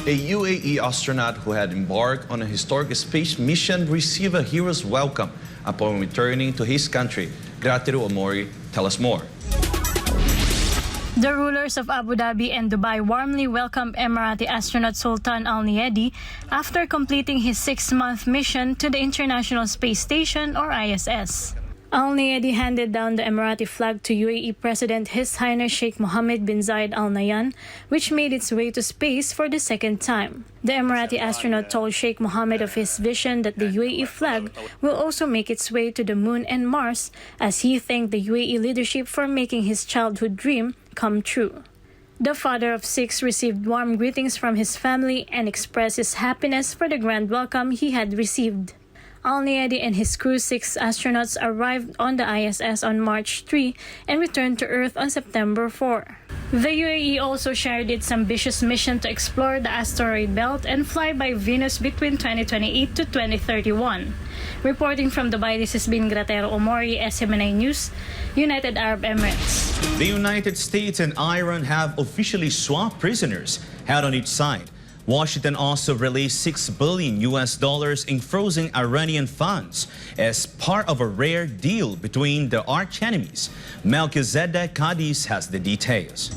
A UAE astronaut who had embarked on a historic space mission received a hero's welcome upon returning to his country. Grateru Omori tells us more. The rulers of Abu Dhabi and Dubai warmly welcomed Emirati astronaut Sultan Al Neyadi after completing his 6-month mission to the International Space Station or ISS. Al Neyadi handed down the Emirati flag to UAE President His Highness Sheikh Mohammed bin Zayed Al Nahyan, which made its way to space for the second time. The Emirati astronaut told Sheikh Mohammed of his vision that the UAE flag will also make its way to the moon and Mars, as he thanked the UAE leadership for making his childhood dream come true. The father of 6 received warm greetings from his family and expressed his happiness for the grand welcome he had received. Al Neyadi and his crew 6 astronauts arrived on the ISS on March 3 and returned to Earth on September 4. The UAE also shared its ambitious mission to explore the asteroid belt and fly by Venus between 2028 to 2031. Reporting from Dubai, this has been Grateru Omori, SMNI News, United Arab Emirates. The United States and Iran have officially swapped prisoners, held on each side. Washington also released $6 billion in frozen Iranian funds as part of a rare deal between the arch-enemies. Melchizedek Cadiz has the details.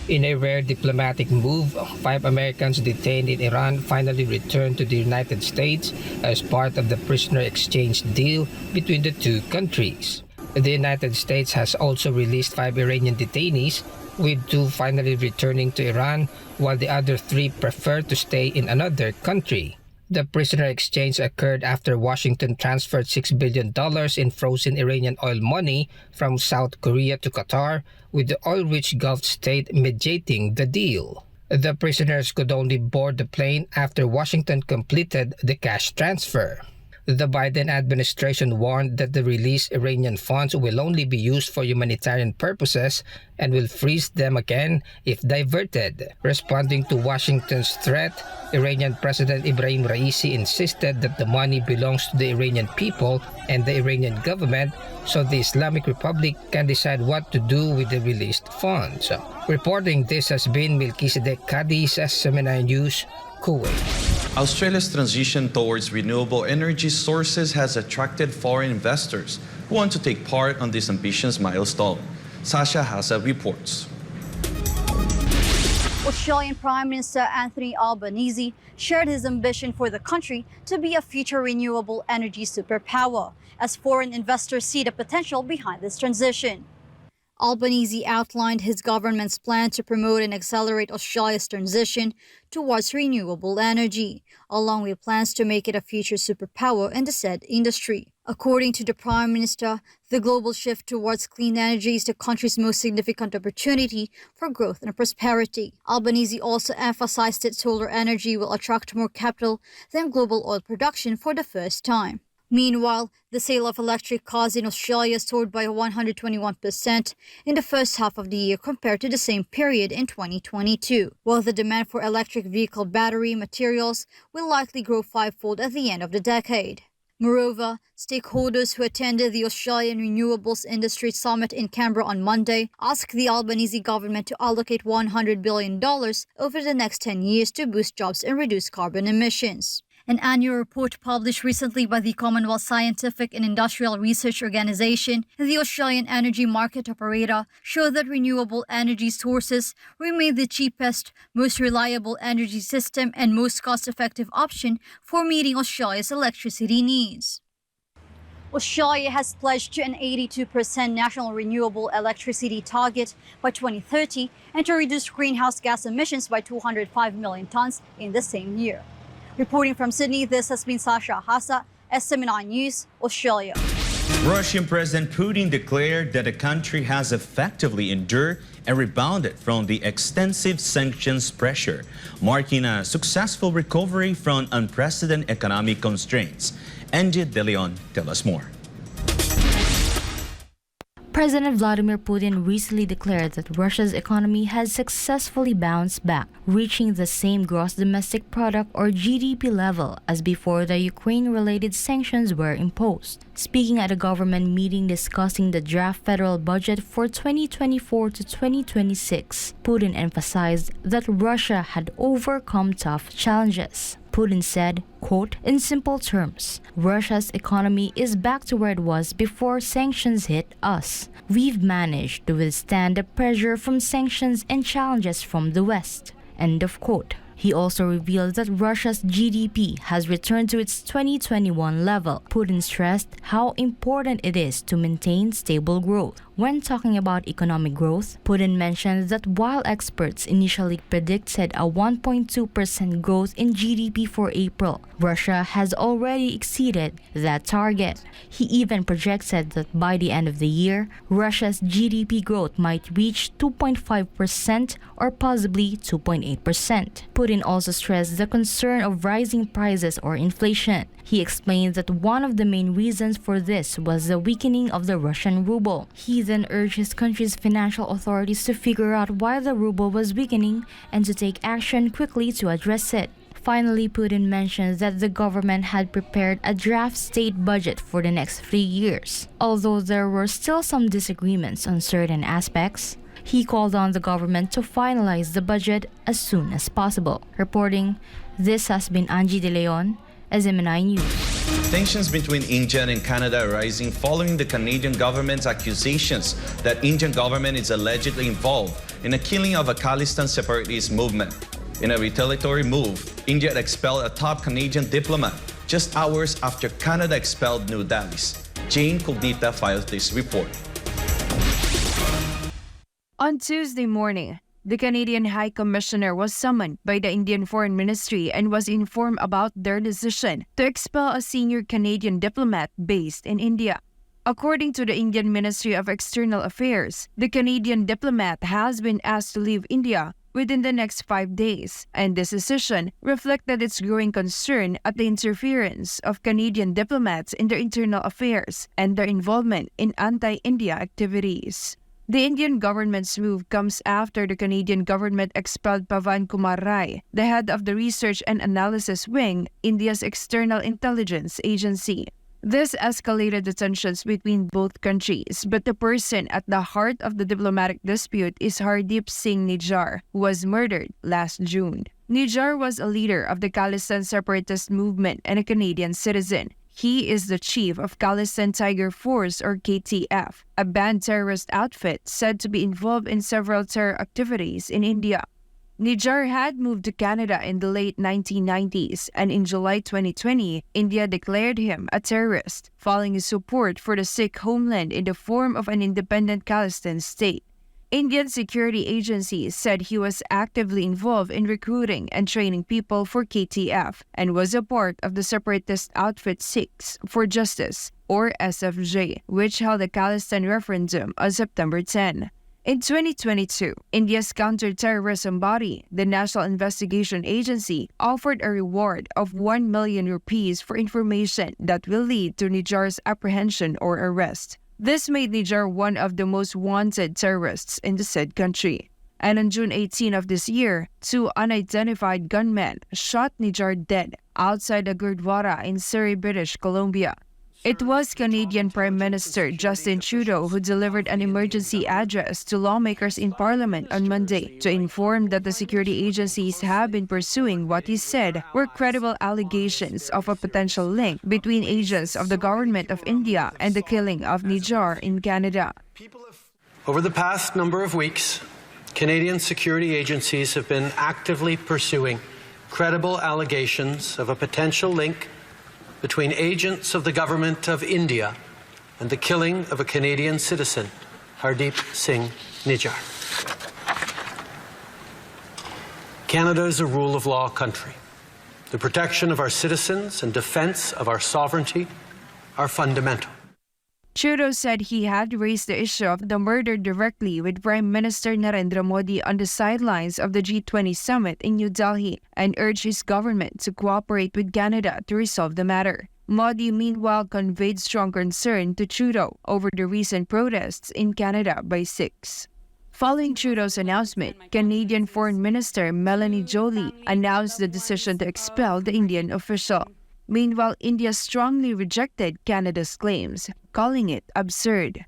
In a rare diplomatic move, 5 Americans detained in Iran finally returned to the United States as part of the prisoner exchange deal between the two countries. The United States has also released 5 Iranian detainees, with 2 finally returning to Iran, while the other 3 prefer to stay in another country. The prisoner exchange occurred after Washington transferred $6 billion in frozen Iranian oil money from South Korea to Qatar, with the oil-rich Gulf state mediating the deal. The prisoners could only board the plane after Washington completed the cash transfer. The Biden administration warned that the released Iranian funds will only be used for humanitarian purposes and will freeze them again if diverted. Responding to Washington's threat, Iranian President Ibrahim Raisi insisted that the money belongs to the Iranian people and the Iranian government, so the Islamic Republic can decide what to do with the released funds. Reporting this has been Melchizedek Cadiz, SMNI News, Kuwait. Australia's transition towards renewable energy sources has attracted foreign investors who want to take part on this ambitious milestone. Sasha Hasa reports. Australian Prime Minister Anthony Albanese shared his ambition for the country to be a future renewable energy superpower, as foreign investors see the potential behind this transition. Albanese outlined his government's plan to promote and accelerate Australia's transition towards renewable energy, along with plans to make it a future superpower in the said industry. According to the Prime Minister, the global shift towards clean energy is the country's most significant opportunity for growth and prosperity. Albanese also emphasized that solar energy will attract more capital than global oil production for the first time. Meanwhile, the sale of electric cars in Australia soared by 121% in the first half of the year compared to the same period in 2022, while the demand for electric vehicle battery materials will likely grow 5-fold at the end of the decade. Moreover, stakeholders who attended the Australian Renewables Industry Summit in Canberra on Monday asked the Albanese government to allocate $100 billion over the next 10 years to boost jobs and reduce carbon emissions. An annual report published recently by the Commonwealth Scientific and Industrial Research Organisation, the Australian energy market operator, showed that renewable energy sources remain the cheapest, most reliable energy system and most cost-effective option for meeting Australia's electricity needs. Australia has pledged to an 82% national renewable electricity target by 2030 and to reduce greenhouse gas emissions by 205 million tonnes in the same year. Reporting from Sydney, this has been Sasha Hasa, SMNI News, Australia. Russian President Putin declared that the country has effectively endured and rebounded from the extensive sanctions pressure, marking a successful recovery from unprecedented economic constraints. Angie De Leon tells us more. President Vladimir Putin recently declared that Russia's economy has successfully bounced back, reaching the same gross domestic product or GDP level as before the Ukraine-related sanctions were imposed. Speaking at a government meeting discussing the draft federal budget for 2024 to 2026, Putin emphasized that Russia had overcome tough challenges. Putin said, quote, "In simple terms, Russia's economy is back to where it was before sanctions hit us. We've managed to withstand the pressure from sanctions and challenges from the West." End of quote. He also revealed that Russia's GDP has returned to its 2021 level. Putin stressed how important it is to maintain stable growth. When talking about economic growth, Putin mentioned that while experts initially predicted a 1.2% growth in GDP for April, Russia has already exceeded that target. He even projected that by the end of the year, Russia's GDP growth might reach 2.5% or possibly 2.8%. Putin also stressed the concern of rising prices or inflation. He explained that one of the main reasons for this was the weakening of the Russian ruble. He then urged his country's financial authorities to figure out why the ruble was weakening and to take action quickly to address it. Finally, Putin mentioned that the government had prepared a draft state budget for the next 3 years. Although there were still some disagreements on certain aspects, he called on the government to finalize the budget as soon as possible. Reporting, this has been Angie De Leon, SMNI News. Tensions between India and Canada are rising following the Canadian government's accusations that Indian government is allegedly involved in the killing of a Khalistan separatist movement. In a retaliatory move, India expelled a top Canadian diplomat just hours after Canada expelled New Delhi's. Jane Cognita files this report. On Tuesday morning, the Canadian High Commissioner was summoned by the Indian Foreign Ministry and was informed about their decision to expel a senior Canadian diplomat based in India. According to the Indian Ministry of External Affairs, the Canadian diplomat has been asked to leave India within the next 5 days, and this decision reflected its growing concern at the interference of Canadian diplomats in their internal affairs and their involvement in anti-India activities. The Indian government's move comes after the Canadian government expelled Pavan Kumar Rai, the head of the Research and Analysis Wing, India's external intelligence agency. This escalated the tensions between both countries, but the person at the heart of the diplomatic dispute is Hardeep Singh Nijjar, who was murdered last June. Nijjar was a leader of the Khalistan separatist movement and a Canadian citizen. He is the chief of Khalistan Tiger Force or KTF, a banned terrorist outfit said to be involved in several terror activities in India. Nijjar had moved to Canada in the late 1990s, and in July 2020, India declared him a terrorist, following his support for the Sikh homeland in the form of an independent Khalistan state. Indian security agencies said he was actively involved in recruiting and training people for KTF and was a part of the separatist outfit Sikhs for Justice, or SFJ, which held a Khalistan referendum on September 10. In 2022, India's counter-terrorism body, the National Investigation Agency, offered a reward of 1 million rupees for information that will lead to Nijjar's apprehension or arrest. This made Nijjar one of the most wanted terrorists in the said country. And on June 18 of this year, 2 unidentified gunmen shot Nijjar dead outside a Gurdwara in Surrey, British Columbia. It was Canadian Prime Minister Justin Trudeau who delivered an emergency address to lawmakers in Parliament on Monday to inform that the security agencies have been pursuing what he said were credible allegations of a potential link between agents of the Government of India and the killing of Nijjar in Canada. Over the past number of weeks, Canadian security agencies have been actively pursuing credible allegations of a potential link between agents of the Government of India and the killing of a Canadian citizen, Hardeep Singh Nijjar. Canada is a rule of law country. The protection of our citizens and defense of our sovereignty are fundamental. Trudeau said he had raised the issue of the murder directly with Prime Minister Narendra Modi on the sidelines of the G20 summit in New Delhi and urged his government to cooperate with Canada to resolve the matter. Modi meanwhile conveyed strong concern to Trudeau over the recent protests in Canada by Sikhs. Following Trudeau's announcement, Canadian Foreign Minister Melanie Joly announced the decision to expel the Indian official. Meanwhile, India strongly rejected Canada's claims, calling it absurd.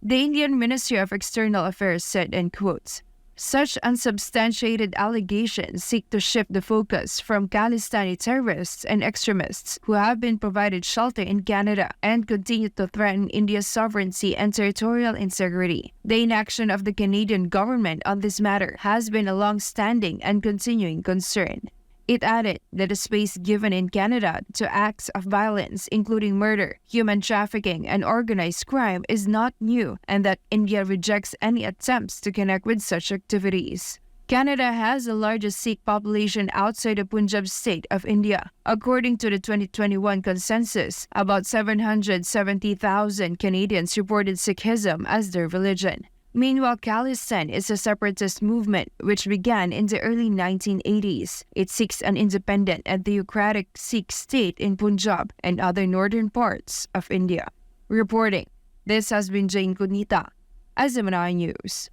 The Indian Ministry of External Affairs said, and quotes, "Such unsubstantiated allegations seek to shift the focus from Khalistani terrorists and extremists who have been provided shelter in Canada and continue to threaten India's sovereignty and territorial integrity. The inaction of the Canadian government on this matter has been a long-standing and continuing concern." It added that the space given in Canada to acts of violence, including murder, human trafficking, and organized crime, is not new, and that India rejects any attempts to connect with such activities. Canada has the largest Sikh population outside the Punjab state of India. According to the 2021 census, about 770,000 Canadians reported Sikhism as their religion. Meanwhile, Khalistan is a separatist movement which began in the early 1980s. It seeks an independent and theocratic Sikh state in Punjab and other northern parts of India. Reporting, this has been Jane Kunita, Emirati News.